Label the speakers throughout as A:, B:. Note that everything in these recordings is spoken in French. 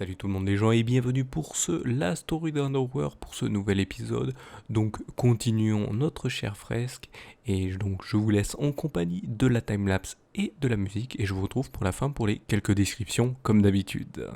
A: Salut tout le monde les gens et bienvenue pour La Story d'Underwear, pour ce nouvel épisode. Donc continuons notre chère fresque et donc je vous laisse en compagnie de la timelapse et de la musique et je vous retrouve pour la fin pour les quelques descriptions comme d'habitude.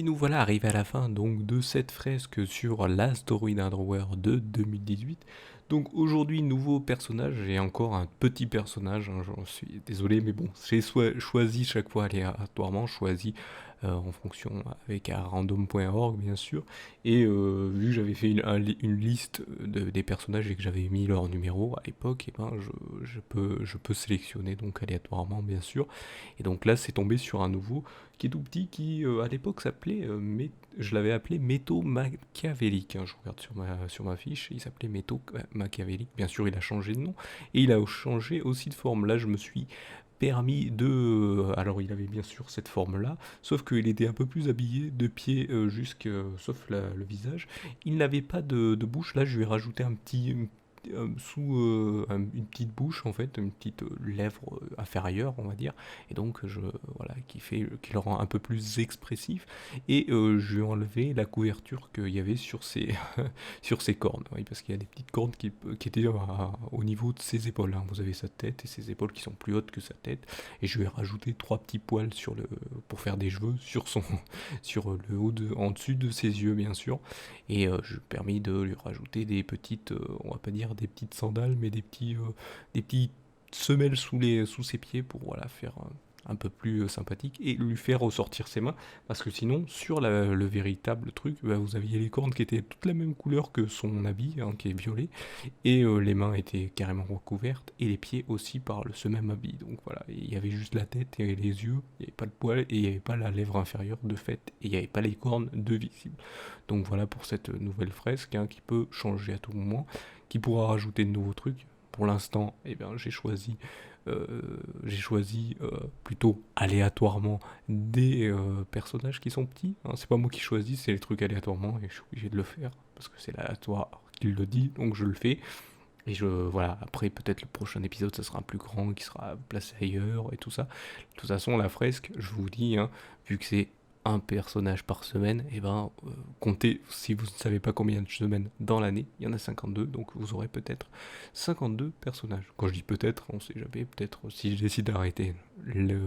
A: Nous voilà arrivés à la fin donc de cette fresque sur La Story d'Underwear de 2018. Donc aujourd'hui, nouveau personnage et encore un petit personnage, hein, j'en suis désolé, mais bon, j'ai choisi chaque fois aléatoirement, choisi en fonction avec un random.org bien sûr. Et vu que j'avais fait une liste des personnages et que j'avais mis leur numéro à l'époque, et ben je peux sélectionner donc aléatoirement bien sûr. Et donc là, c'est tombé sur un nouveau qui est tout petit, qui à l'époque s'appelait, je l'avais appelé Métaux Machiavélique, hein, je regarde sur ma fiche, il s'appelait Métaux Machiavélique, bien sûr il a changé de nom, et il a changé aussi de forme. Là je me suis permis de... alors il avait bien sûr cette forme-là, sauf qu'il était un peu plus habillé de pied sauf le visage. Il n'avait pas de bouche, là je lui ai rajouté une petite bouche en fait, une petite lèvre inférieure on va dire, et donc voilà, qui le rend un peu plus expressif. Et je lui ai enlevé la couverture qu'il y avait sur ses sur ses cornes, oui, parce qu'il y a des petites cornes qui étaient au niveau de ses épaules, hein. Vous avez sa tête et ses épaules qui sont plus hautes que sa tête, et je lui ai rajouté trois petits poils pour faire des cheveux sur sur le en dessus de ses yeux bien sûr. Et je lui ai permis de lui rajouter des petites, on va pas dire des petites sandales, mais des petites semelles sous ses pieds pour voilà, faire un peu plus sympathique et lui faire ressortir ses mains, parce que sinon sur le véritable truc, bah, vous aviez les cornes qui étaient toutes la même couleur que son habit, hein, qui est violet, et les mains étaient carrément recouvertes et les pieds aussi par ce même habit. Donc voilà, il y avait juste la tête et les yeux, il n'y avait pas le poil et il n'y avait pas la lèvre inférieure de fait, et il n'y avait pas les cornes de visible. Donc voilà pour cette nouvelle fresque, hein, qui peut changer à tout moment, qui pourra rajouter de nouveaux trucs. Pour l'instant, eh bien, j'ai choisi plutôt aléatoirement des personnages qui sont petits, hein. C'est pas moi qui choisis, c'est les trucs aléatoirement et je suis obligé de le faire parce que c'est l'aléatoire qui le dit, donc je le fais. Et voilà, après peut-être le prochain épisode ça sera un plus grand qui sera placé ailleurs et tout ça. De toute façon, la fresque, je vous dis, hein, vu que c'est un personnage par semaine, et ben comptez, si vous ne savez pas combien de semaines dans l'année, il y en a 52, donc vous aurez peut-être 52 personnages. Quand je dis peut-être, on sait jamais, peut-être si je décide d'arrêter le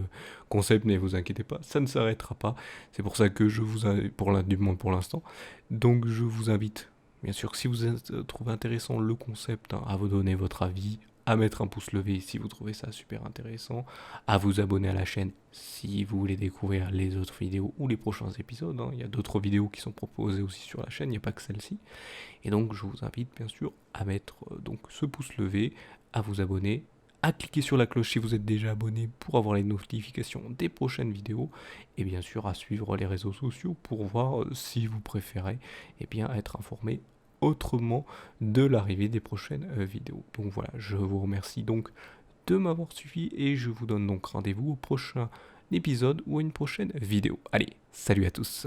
A: concept, ne vous inquiétez pas, ça ne s'arrêtera pas. C'est pour ça que du moins pour l'instant, donc je vous invite, bien sûr, si vous trouvez intéressant le concept, hein, à vous donner votre avis, à mettre un pouce levé si vous trouvez ça super intéressant, à vous abonner à la chaîne si vous voulez découvrir les autres vidéos ou les prochains épisodes, hein. Il y a d'autres vidéos qui sont proposées aussi sur la chaîne, il n'y a pas que celle-ci. Et donc je vous invite bien sûr à mettre donc ce pouce levé, à vous abonner, à cliquer sur la cloche si vous êtes déjà abonné pour avoir les notifications des prochaines vidéos, et bien sûr à suivre les réseaux sociaux pour voir si vous préférez bien, être informé autrement de l'arrivée des prochaines vidéos. Donc voilà, je vous remercie donc de m'avoir suivi et je vous donne donc rendez-vous au prochain épisode ou à une prochaine vidéo. Allez, salut à tous!